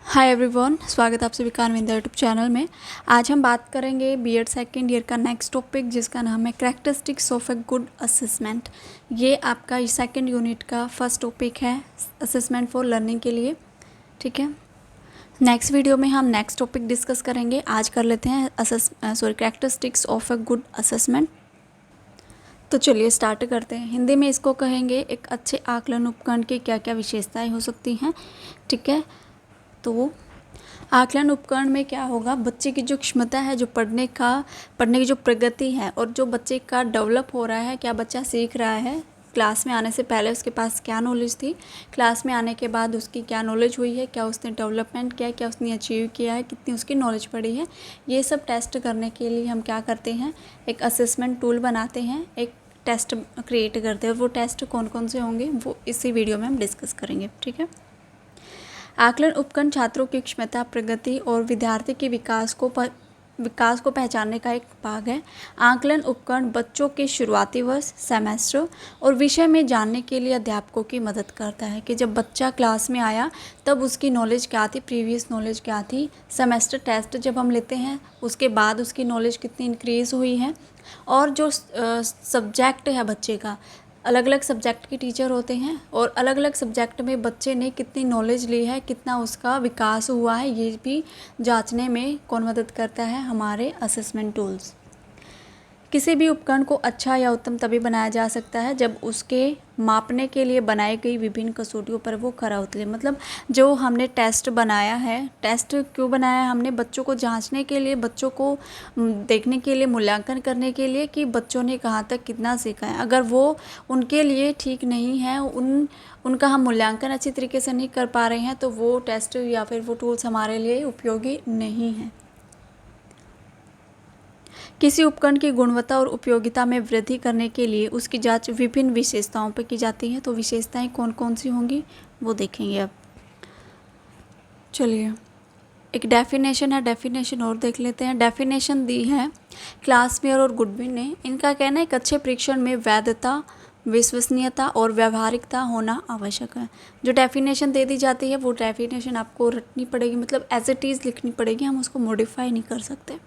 Hi everyone, स्वागत है आप सभी का अरविंद यूट्यूब चैनल में। आज हम बात करेंगे बीएड सेकेंड ईयर का नेक्स्ट टॉपिक, जिसका नाम है characteristics of a good assessment. ये आपका सेकेंड यूनिट का फर्स्ट टॉपिक है असेसमेंट फॉर लर्निंग के लिए। ठीक है, नेक्स्ट वीडियो में हम नेक्स्ट टॉपिक डिस्कस करेंगे। आज कर लेते हैं characteristics of a good assessment. तो चलिए स्टार्ट करते हैं। हिंदी में इसको कहेंगे एक अच्छे आकलन उपकरण की क्या क्या विशेषताएं हो सकती हैं। ठीक है, तो आकलन उपकरण में क्या होगा, बच्चे की जो क्षमता है, जो पढ़ने की जो प्रगति है और जो बच्चे का डेवलप हो रहा है, क्या बच्चा सीख रहा है, क्लास में आने से पहले उसके पास क्या नॉलेज थी, क्लास में आने के बाद उसकी क्या नॉलेज हुई है, क्या उसने डेवलपमेंट किया है, क्या उसने अचीव किया है, कितनी उसकी नॉलेज पड़ी है। ये सब टेस्ट करने के लिए हम क्या करते हैं, एक असेसमेंट टूल बनाते हैं, एक टेस्ट क्रिएट करते हैं। वो टेस्ट कौन कौन से होंगे वो इसी वीडियो में हम डिस्कस करेंगे। ठीक है, आकलन उपकरण छात्रों की क्षमता, प्रगति और विद्यार्थी के विकास को पहचानने का एक भाग है। आकलन उपकरण बच्चों के शुरुआती वर्ष, सेमेस्टर और विषय में जानने के लिए अध्यापकों की मदद करता है कि जब बच्चा क्लास में आया तब उसकी नॉलेज क्या थी, प्रीवियस नॉलेज क्या थी, सेमेस्टर टेस्ट जब हम लेते हैं उसके बाद उसकी नॉलेज कितनी इंक्रीज़ हुई है, और जो सब्जेक्ट है बच्चे का, अलग अलग सब्जेक्ट के टीचर होते हैं और अलग अलग सब्जेक्ट में बच्चे ने कितनी नॉलेज ली है, कितना उसका विकास हुआ है, ये भी जांचने में कौन मदद करता है, हमारे असेसमेंट टूल्स। किसी भी उपकरण को अच्छा या उत्तम तभी बनाया जा सकता है जब उसके मापने के लिए बनाई गई विभिन्न कसौटियों पर वो खरा उतरे। मतलब जो हमने टेस्ट बनाया है, टेस्ट क्यों बनाया है हमने, बच्चों को जांचने के लिए, बच्चों को देखने के लिए, मूल्यांकन करने के लिए कि बच्चों ने कहाँ तक कितना सीखा है। अगर वो उनके लिए ठीक नहीं है, उनका हम मूल्यांकन अच्छी तरीके से नहीं कर पा रहे हैं, तो वो टेस्ट या फिर वो टूल्स हमारे लिए उपयोगी नहीं हैं। किसी उपकरण की गुणवत्ता और उपयोगिता में वृद्धि करने के लिए उसकी जांच विभिन्न विशेषताओं पर की जाती है। तो विशेषताएं कौन कौन सी होंगी वो देखेंगे अब। चलिए, एक डेफिनेशन है, डेफिनेशन और देख लेते हैं। डेफिनेशन दी है क्लासमेयर और गुडविन ने। इनका कहना है एक अच्छे परीक्षण में वैधता, विश्वसनीयता और व्यावहारिकता होना आवश्यक है। जो डेफिनेशन दे दी जाती है वो डेफिनेशन आपको रटनी पड़ेगी, मतलब एज इट इज़ लिखनी पड़ेगी, हम उसको मॉडिफाई नहीं कर सकते।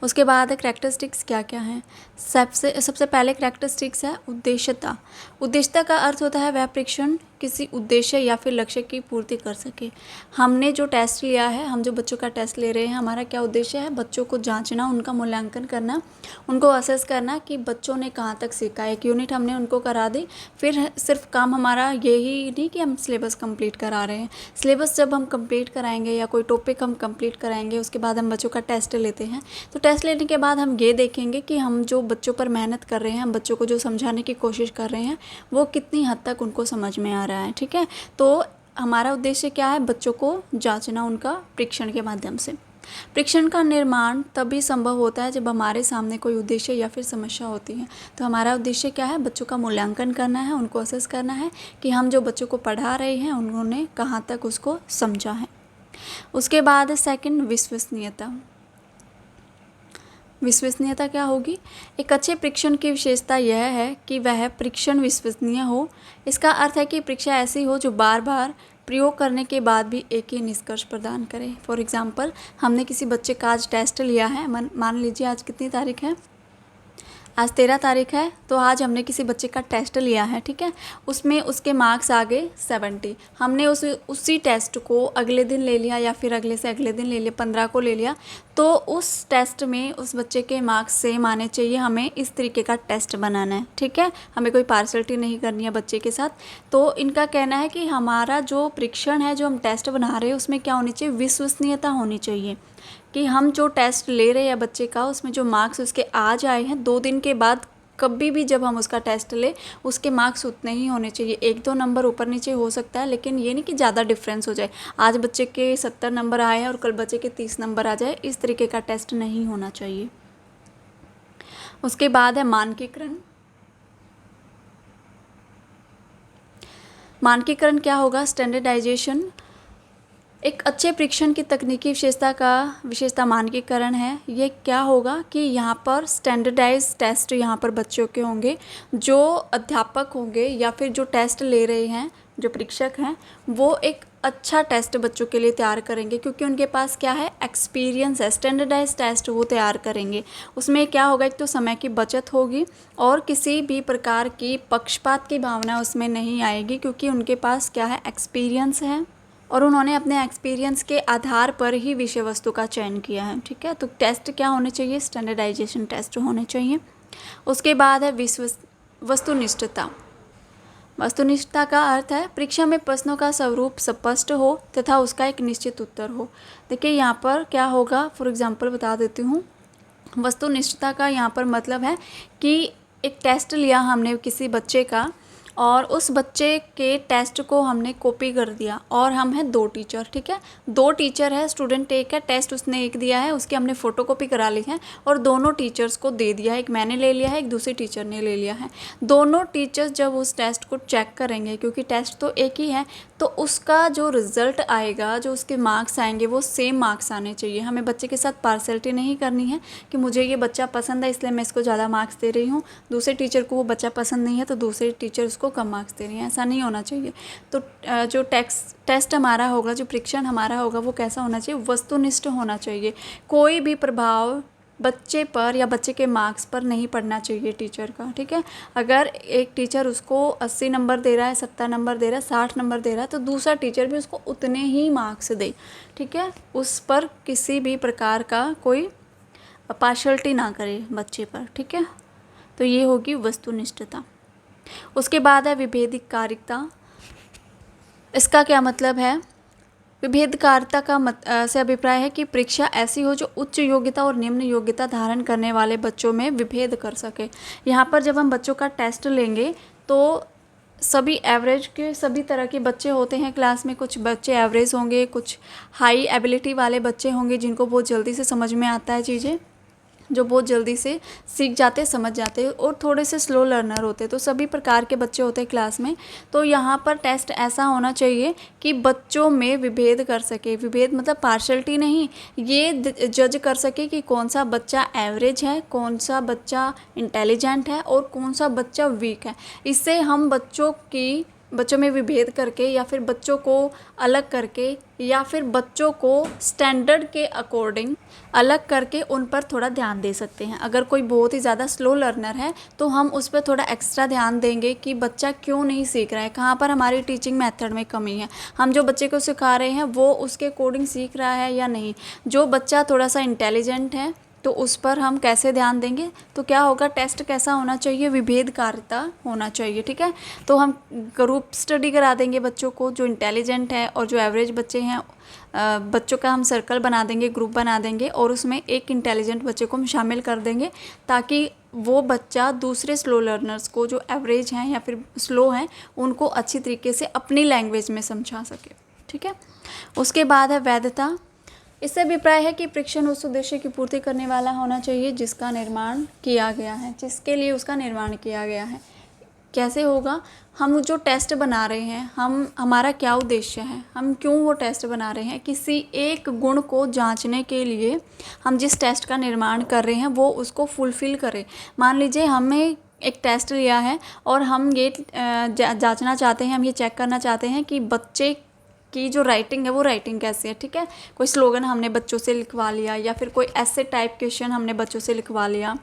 उसके बाद कैरेक्टरिस्टिक्स क्या क्या हैं। सबसे पहले कैरेक्टरिस्टिक्स है उद्देश्यता। उद्देश्यता का अर्थ होता है वह परीक्षण किसी उद्देश्य या फिर लक्ष्य की पूर्ति कर सके। हमने जो टेस्ट लिया है, हम जो बच्चों का टेस्ट ले रहे हैं, हमारा क्या उद्देश्य है, बच्चों को जांचना, उनका मूल्यांकन करना, उनको असेस करना कि बच्चों ने कहाँ तक सीखा। एक यूनिट हमने उनको करा दी, फिर सिर्फ काम हमारा यही नहीं कि हम सिलेबस कंप्लीट करा रहे हैं। सिलेबस जब हम कंप्लीट कराएंगे या कोई टॉपिक हम कंप्लीट कराएंगे, उसके बाद हम बच्चों का टेस्ट लेते हैं। तो टेस्ट लेने के बाद हम ये देखेंगे कि हम जो बच्चों पर मेहनत कर रहे हैं, हम बच्चों को जो समझाने की कोशिश कर रहे हैं, वो कितनी हद तक उनको समझ में आ रहा है। ठीक है, तो हमारा उद्देश्य क्या है, बच्चों को जांचना उनका परीक्षण के माध्यम से। परीक्षण का निर्माण तभी संभव होता है जब हमारे सामने कोई उद्देश्य या फिर समस्या होती है। तो हमारा उद्देश्य क्या है, बच्चों का मूल्यांकन करना है, उनको असेस करना है कि हम जो बच्चों को पढ़ा रहे हैं उन्होंने कहाँ तक उसको समझा है। उसके बाद सेकंड, विश्वसनीयता। विश्वसनीयता क्या होगी, एक अच्छे परीक्षण की विशेषता यह है कि वह परीक्षण विश्वसनीय हो। इसका अर्थ है कि परीक्षा ऐसी हो जो बार बार प्रयोग करने के बाद भी एक ही निष्कर्ष प्रदान करे। फॉर एग्जांपल, हमने किसी बच्चे का आज टेस्ट लिया है, मान लीजिए आज कितनी तारीख है, आज 13 तारीख है, तो आज हमने किसी बच्चे का टेस्ट लिया है। ठीक है, उसमें उसके मार्क्स आ गए 70। हमने उसी टेस्ट को अगले दिन ले लिया या फिर अगले से अगले दिन ले लिया, 15 को ले लिया, तो उस टेस्ट में उस बच्चे के मार्क्स सेम आने चाहिए। हमें इस तरीके का टेस्ट बनाना है। ठीक है, हमें कोई पार्शलिटी नहीं करनी है बच्चे के साथ। तो इनका कहना है कि हमारा जो परीक्षण है, जो हम टेस्ट बना रहे हैं, उसमें क्या होनी चाहिए, विश्वसनीयता होनी चाहिए कि हम जो टेस्ट ले रहे हैं बच्चे का, उसमें जो मार्क्स उसके आज आए हैं, 2 दिन के बाद कभी भी जब हम उसका टेस्ट ले, उसके मार्क्स उतने ही होने चाहिए। 1-2 नंबर ऊपर नीचे हो सकता है, लेकिन ये नहीं कि ज़्यादा डिफरेंस हो जाए। आज बच्चे के 70 नंबर आए हैं और कल बच्चे के 30 नंबर आ जाए, इस तरीके का टेस्ट नहीं होना चाहिए। उसके बाद है मानकीकरण। मानकीकरण क्या होगा, स्टैंडर्डाइजेशन। एक अच्छे परीक्षण की तकनीकी विशेषता मानकीकरण है। ये क्या होगा कि यहाँ पर स्टैंडर्डाइज टेस्ट यहाँ पर बच्चों के होंगे, जो अध्यापक होंगे या फिर जो टेस्ट ले रहे हैं, जो परीक्षक हैं, वो एक अच्छा टेस्ट बच्चों के लिए तैयार करेंगे, क्योंकि उनके पास क्या है, एक्सपीरियंस है। स्टैंडर्डाइज टेस्ट वो तैयार करेंगे। उसमें क्या होगा, एक तो समय की बचत होगी और किसी भी प्रकार की पक्षपात की भावना उसमें नहीं आएगी, क्योंकि उनके पास क्या है, एक्सपीरियंस है और उन्होंने अपने एक्सपीरियंस के आधार पर ही विषय वस्तु का चयन किया है। ठीक है, तो टेस्ट क्या होने चाहिए, स्टैंडर्डाइजेशन टेस्ट होने चाहिए। उसके बाद है वस्तुनिष्ठता। वस्तुनिष्ठता का अर्थ है परीक्षा में प्रश्नों का स्वरूप स्पष्ट हो तथा उसका एक निश्चित उत्तर हो। देखिए यहाँ पर क्या होगा, फॉर एग्जांपल बता देती हूँ। वस्तुनिष्ठता का यहाँ पर मतलब है कि एक टेस्ट लिया हमने किसी बच्चे का और उस बच्चे के टेस्ट को हमने कॉपी कर दिया और हम हैं 2 टीचर। ठीक है, 2 टीचर है, स्टूडेंट एक है, टेस्ट उसने एक दिया है, उसकी हमने फ़ोटोकॉपी करा ली है और दोनों टीचर्स को दे दिया है। एक मैंने ले लिया है, एक दूसरे टीचर ने ले लिया है। दोनों टीचर्स जब उस टेस्ट को चेक करेंगे, क्योंकि टेस्ट तो एक ही है, तो उसका जो रिज़ल्ट आएगा, जो उसके मार्क्स आएंगे, वो सेम मार्क्स आने चाहिए। हमें बच्चे के साथ पार्शलिटी नहीं करनी है कि मुझे ये बच्चा पसंद है इसलिए मैं इसको ज़्यादा मार्क्स दे रही हूँ, दूसरे टीचर को वो बच्चा पसंद नहीं है तो दूसरे टीचर उसको कम मार्क्स दे रही हैं। ऐसा नहीं होना चाहिए। तो जो टेस्ट हमारा होगा, जो परीक्षण हमारा होगा, वो कैसा होना चाहिए, वस्तुनिष्ठ होना चाहिए। कोई भी प्रभाव बच्चे पर या बच्चे के मार्क्स पर नहीं पड़ना चाहिए टीचर का। ठीक है, अगर एक टीचर उसको 80 नंबर दे रहा है, 70 नंबर दे रहा है, 60 नंबर दे रहा है, तो दूसरा टीचर भी उसको उतने ही मार्क्स दे। ठीक है, उस पर किसी भी प्रकार का कोई पार्शलिटी ना करे बच्चे पर। ठीक है, तो ये होगी वस्तुनिष्ठता। उसके बाद है विभेदकारिता। इसका क्या मतलब है, विभेदकारिता का से अभिप्राय है कि परीक्षा ऐसी हो जो उच्च योग्यता और निम्न योग्यता धारण करने वाले बच्चों में विभेद कर सके। यहाँ पर जब हम बच्चों का टेस्ट लेंगे तो सभी एवरेज के सभी तरह के बच्चे होते हैं क्लास में। कुछ बच्चे एवरेज होंगे, कुछ हाई एबिलिटी वाले बच्चे होंगे जिनको बहुत जल्दी से समझ में आता है चीज़ें, जो बहुत जल्दी से सीख जाते, समझ जाते हैं, और थोड़े से स्लो लर्नर होते हैं। तो सभी प्रकार के बच्चे होते हैं क्लास में। तो यहाँ पर टेस्ट ऐसा होना चाहिए कि बच्चों में विभेद कर सके। विभेद मतलब पार्शलिटी नहीं, ये जज कर सके कि कौन सा बच्चा एवरेज है, कौन सा बच्चा इंटेलिजेंट है और कौन सा बच्चा वीक है। इससे हम बच्चों में विभेद करके या फिर बच्चों को अलग करके या फिर बच्चों को स्टैंडर्ड के अकॉर्डिंग अलग करके उन पर थोड़ा ध्यान दे सकते हैं। अगर कोई बहुत ही ज़्यादा स्लो लर्नर है तो हम उस पर थोड़ा एक्स्ट्रा ध्यान देंगे कि बच्चा क्यों नहीं सीख रहा है, कहाँ पर हमारी टीचिंग मेथड में कमी है, हम जो बच्चे को सिखा रहे हैं वो उसके अकॉर्डिंग सीख रहा है या नहीं। जो बच्चा थोड़ा सा इंटेलिजेंट है तो उस पर हम कैसे ध्यान देंगे। तो क्या होगा, टेस्ट कैसा होना चाहिए, विभेदकारिता होना चाहिए। ठीक है, तो हम ग्रुप स्टडी करा देंगे बच्चों को, जो इंटेलिजेंट है और जो एवरेज बच्चे हैं, बच्चों का हम सर्कल बना देंगे, ग्रुप बना देंगे और उसमें एक इंटेलिजेंट बच्चे को हम शामिल कर देंगे, ताकि वो बच्चा दूसरे स्लो लर्नर्स को जो एवरेज हैं या फिर स्लो हैं उनको अच्छी तरीके से अपनी लैंग्वेज में समझा सके। ठीक है, उसके बाद है वैधता। इससे अभिप्राय है कि परीक्षण उस उद्देश्य की पूर्ति करने वाला होना चाहिए जिसका निर्माण किया गया है, जिसके लिए उसका निर्माण किया गया है। कैसे होगा, हम जो टेस्ट बना रहे हैं, हमारा क्या उद्देश्य है, हम क्यों वो टेस्ट बना रहे हैं। किसी एक गुण को जांचने के लिए हम जिस टेस्ट का निर्माण कर रहे हैं वो उसको फुलफ़िल करे। मान लीजिए हमें एक टेस्ट लिया है और हम ये जांचना चाहते हैं, हम ये चेक करना चाहते हैं कि बच्चे की जो राइटिंग है वो राइटिंग कैसी है। ठीक है, कोई स्लोगन हमने बच्चों से लिखवा लिया या फिर कोई ऐसे टाइप क्वेश्चन हमने बच्चों से लिखवा लिया,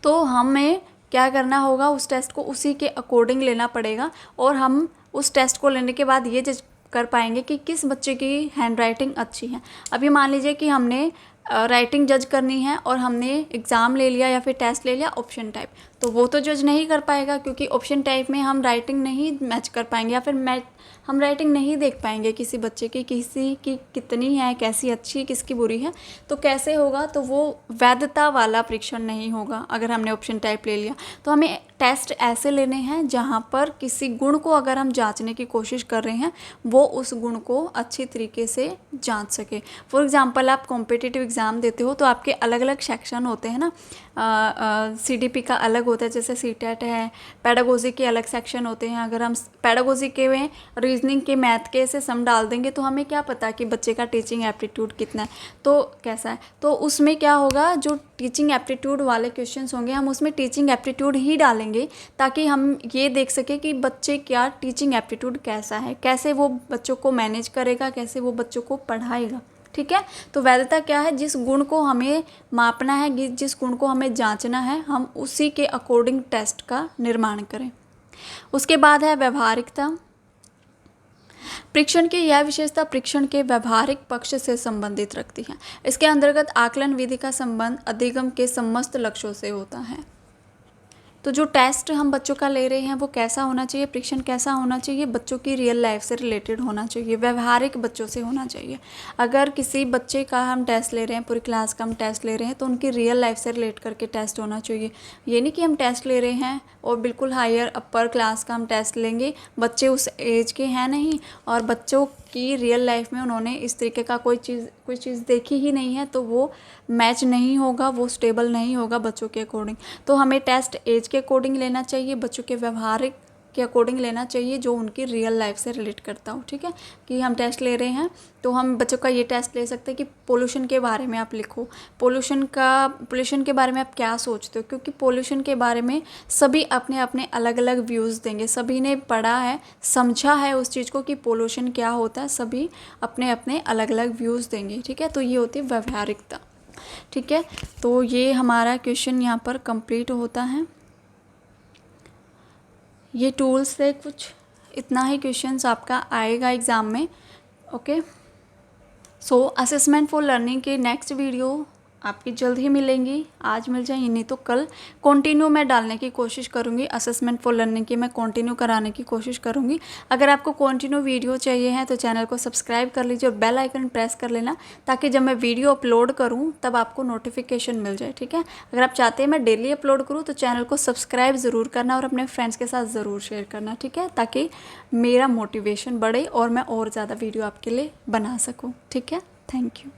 तो हमें क्या करना होगा, उस टेस्ट को उसी के अकॉर्डिंग लेना पड़ेगा और हम उस टेस्ट को लेने के बाद ये जज कर पाएंगे कि किस बच्चे की हैंड राइटिंग अच्छी है। अभी मान लीजिए कि हमने राइटिंग जज करनी है और हमने एग्ज़ाम ले लिया या फिर टेस्ट ले लिया ऑप्शन टाइप, तो वो तो जज नहीं कर पाएगा, क्योंकि ऑप्शन टाइप में हम राइटिंग नहीं मैच कर पाएंगे या फिर हम राइटिंग नहीं देख पाएंगे किसी बच्चे की, किसी की कितनी है, कैसी अच्छी, किसकी बुरी है। तो कैसे होगा, तो वो वैधता वाला परीक्षण नहीं होगा अगर हमने ऑप्शन टाइप ले लिया। तो हमें टेस्ट ऐसे लेने हैं जहाँ पर किसी गुण को अगर हम जांचने की कोशिश कर रहे हैं वो उस गुण को अच्छी तरीके से जांच सके। फॉर एग्ज़ाम्पल, आप कॉम्पिटिटिव एग्ज़ाम देते हो तो आपके अलग अलग सेक्शन होते हैं ना, CDP का अलग होता है, जैसे सीटेट है, पेडागोजी के अलग सेक्शन होते हैं। अगर हम पेडागोजी के में रीजनिंग के, मैथ के ऐसे सम डाल देंगे तो हमें क्या पता कि बच्चे का टीचिंग एप्टीट्यूड कितना है, तो कैसा है। तो उसमें क्या होगा, जो टीचिंग एप्टीट्यूड वाले क्वेश्चंस होंगे हम उसमें टीचिंग एप्टीट्यूड ही डालेंगे, ताकि हम ये देख सकें कि बच्चे क्या टीचिंग एप्टीट्यूड कैसा है, कैसे वो बच्चों को मैनेज करेगा, कैसे वो बच्चों को पढ़ाएगा। ठीक है, तो वैधता क्या है, जिस गुण को हमें मापना है, जिस गुण को हमें जांचना है, हम उसी के अकॉर्डिंग टेस्ट का निर्माण करें। उसके बाद है व्यवहारिकता। परीक्षण की यह विशेषता परीक्षण के व्यवहारिक पक्ष से संबंधित रखती है। इसके अंतर्गत आकलन विधि का संबंध अधिगम के समस्त लक्ष्यों से होता है। तो जो टेस्ट हम बच्चों का ले रहे हैं वो कैसा होना चाहिए, परीक्षण कैसा होना चाहिए, बच्चों की रियल लाइफ से रिलेटेड होना चाहिए, व्यवहारिक बच्चों से होना चाहिए। अगर किसी बच्चे का हम टेस्ट ले रहे हैं, पूरी क्लास का हम टेस्ट ले रहे हैं, तो उनकी रियल लाइफ से रिलेट करके टेस्ट होना चाहिए। ये नहीं कि हम टेस्ट ले रहे हैं और बिल्कुल हायर अपर क्लास का हम टेस्ट लेंगे, बच्चे उस एज के हैं नहीं और बच्चों की रियल लाइफ में उन्होंने इस तरीके का कोई चीज़ देखी ही नहीं है, तो वो मैच नहीं होगा, वो स्टेबल नहीं होगा बच्चों के अकॉर्डिंग। तो हमें टेस्ट एज के अकॉर्डिंग लेना चाहिए, बच्चों के व्यवहारिक के अकॉर्डिंग लेना चाहिए, जो उनकी रियल लाइफ से रिलेट करता हो। ठीक है, कि हम टेस्ट ले रहे हैं तो हम बच्चों का ये टेस्ट ले सकते हैं कि पोल्यूशन के बारे में आप लिखो, पोल्यूशन के बारे में आप क्या सोचते हो, क्योंकि पोल्यूशन के बारे में सभी अपने अपने अलग अलग व्यूज़ देंगे, सभी ने पढ़ा है, समझा है उस चीज़ को कि पोल्यूशन क्या होता है, सभी अपने अपने अलग अलग व्यूज़ देंगे। ठीक है, तो ये होती है व्यवहारिकता। ठीक है, तो ये हमारा क्वेश्चन यहाँ पर कंप्लीट होता है। ये टूल्स से कुछ इतना ही क्वेश्चंस आपका आएगा एग्ज़ाम में। Okay, so assessment for learning की नेक्स्ट वीडियो आपकी जल्द ही मिलेंगी, आज मिल जाएंगी, नहीं तो कल कंटिन्यू मैं डालने की कोशिश करूँगी। असेसमेंट फॉर लर्निंग की मैं कंटिन्यू कराने की कोशिश करूँगी। अगर आपको कंटिन्यू वीडियो चाहिए है तो चैनल को सब्सक्राइब कर लीजिए और बेल आइकन प्रेस कर लेना, ताकि जब मैं वीडियो अपलोड करूँ तब आपको नोटिफिकेशन मिल जाए। ठीक है, अगर आप चाहते हैं मैं डेली अपलोड करूँ तो चैनल को सब्सक्राइब ज़रूर करना और अपने फ्रेंड्स के साथ ज़रूर शेयर करना। ठीक है, ताकि मेरा मोटिवेशन बढ़े और मैं और ज़्यादा वीडियो आपके लिए बना सकूँ। ठीक है, थैंक यू।